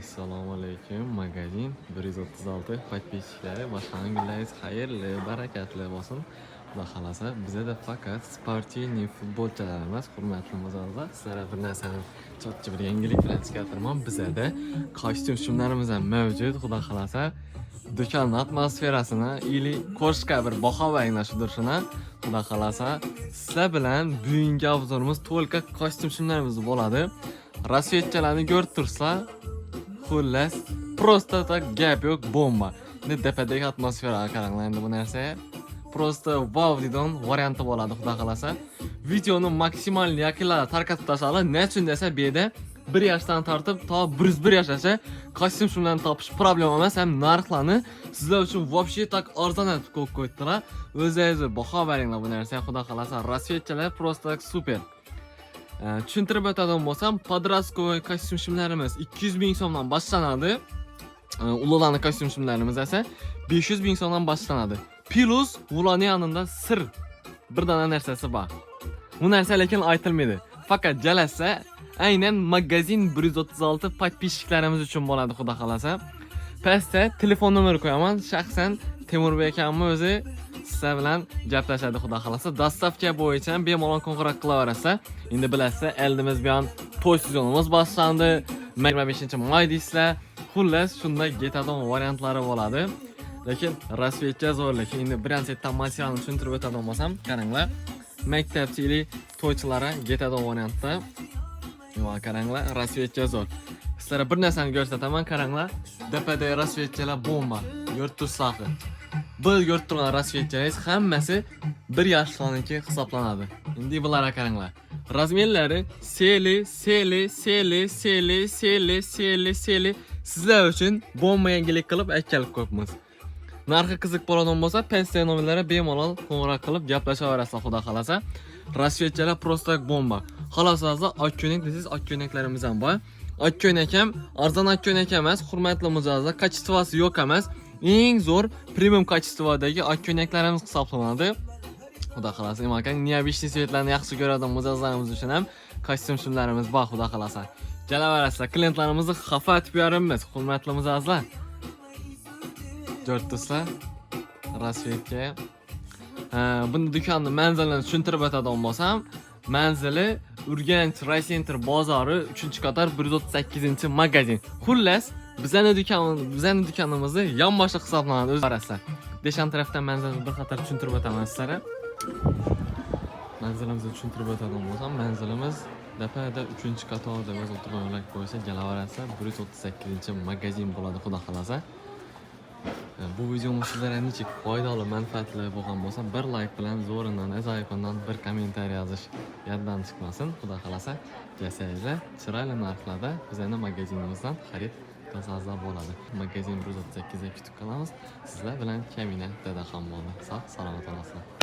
Assalomu alaykum. Magazin 136 подписчиклari boshlangillaringiz xayrli, barakatli bo'lsin. Xudo xolasa, bizda faqat sportivniy futbolchilar emas, hurmatli mijozlar. Sizlarga bir narsani chotchi bir yangilik bilan chiqartiraman. Bizda kostyum shimlarimiz ham mavjud. Xudo xolasa, do'kon atmosferasini ili ko'rishga bir baho beringlar shu durshini. Xudo xolasa, sizlar bilan bugungi obzorimiz to'liq kostyum shimlarimiz bo'ladi. Rasvetchalarni ko'rib tursa, xullas, просто так gap yo'q, bomba. Endi tepadagi atmosfera qaranglar endi bu narsa. Просто wow degan varianti bo'ladi, xudo xolasa. Videoni maksimal yakunlarga tarqatib tashladi. Nechun desa, bu yerda 1 yoshdan tortib to 101 yoshgacha kostyum shimlarni topish problema emas, ham narxlarni sizlar uchun вообще так arzon etib qo'yib qo'ydilar. O'zingiz baho beringlar bu narsaga, xudo xolasa. Rasvetchalar просто так super. Tushuntirib o'tadigan bo'lsam, подростковый kostyum shimlarimiz 200 ming so'mdan boshlanadi. Ularning kostyum shimlarimiz esa 500 ming so'mdan boshlanadi. Plus ularning yanında sir bir dana narsasi bor. Bu narsa lekin aytilmaydi. Faqat jalasa aynan magazin 136 подписчикlarimiz uchun bo'ladi, xudo xolasa. Pastda telefon nomeri qo'yaman. Shaxsan Temurbek akamning o'zi sizlar bilan gaplashadi, xudo xolasa. Dastavka bo'yicha bemalol qo'ng'iroq qilaverasa. Endi bilasizlar, eldimiz bilan to'y sezonimiz boshlandi. 25-may deysizlar. Xullas, shunday getadon variantlari bo'ladi. Lekin rasvetcha zo'r, lekin endi birinchidan materialni tushuntirib o'tadigan bo'lsam, qaranglar. Maktabchilik to'ychilari getadon variantda. Va qaranglar, rasvetcha zo'r. Sizlarga bir narsani ko'rsataman, qaranglar. DPD rasvetchalar bomba. Yurttursafi. Bu ko'rib turgan rasvetchalar hammasi 1 yoshlarniki hisoblanadi. Endi bularga qaranglar. Razmerlari seli sizlar uchun bomba yangilik qilib aytib qo'yibmiz. Narxi qiziq bo'ladigan bo'lsa, pensiya nomerlari bemalol qo'ng'iroq qilib gaplashaverasizlar, xudo xolasa. Rasvetchalar просто bomba. Xolosasiz oq-ko'ylak desiz, oq-ko'ylaklarimiz ham bor. Oq-ko'ylak ham arzon oq-ko'ylak emas, hurmatli mijozlar, kачествоsi yo'q emas. Eng zo'r premium kачестводagi oq-ko'ylaklarimiz hisoblanadi. Xudo xolasa, emakang neobishniy svetlarni yaxshi ko'radigan mijozlarimiz uchun ham kostyum shimlarimiz bor, xudo xolasa. Kelaverasizlar, klientlarimizni xafa etib yoramiz, hurmatli mijozlar. Ko'rdingizlar? Rasvetka. Buni do'konni manzilini tushuntirib o'tadigan bo'lsam, manzili Urganch Raycenter bozori 3-qator 138-magazin. Xullas, bizning do'konimizni yonboshli hisoblanadi, o'z qarasizlar. Deshan tarafdan manzilni bir qator tushuntirib o'taman sizlarga. Manzilimizni tushuntirib o'tadigan bo'lsam, manzilimiz dapada 3-qatorda o'z o'tirganlar bo'yicha kelaverasizlar, 138-magazin bo'ladi, xudo xolasa. Bu videomiz sizlarga nechik foydali, manfaatli bo'lgan bo'lsa, bir like bilan zo'rinan, ajoyibundan bir kommentariy yozish yoddan chiqmasin. Xudo xolasa, kelsangizlar, chiroyli narxlarda bizning magazinimizdan xarid qilsangizlar bo'ladi. Magazin 138 ga kutib qolamiz. Sizlar bilan Kamina Dadaxon bo'ldi. Sog' salomat bo'linglar.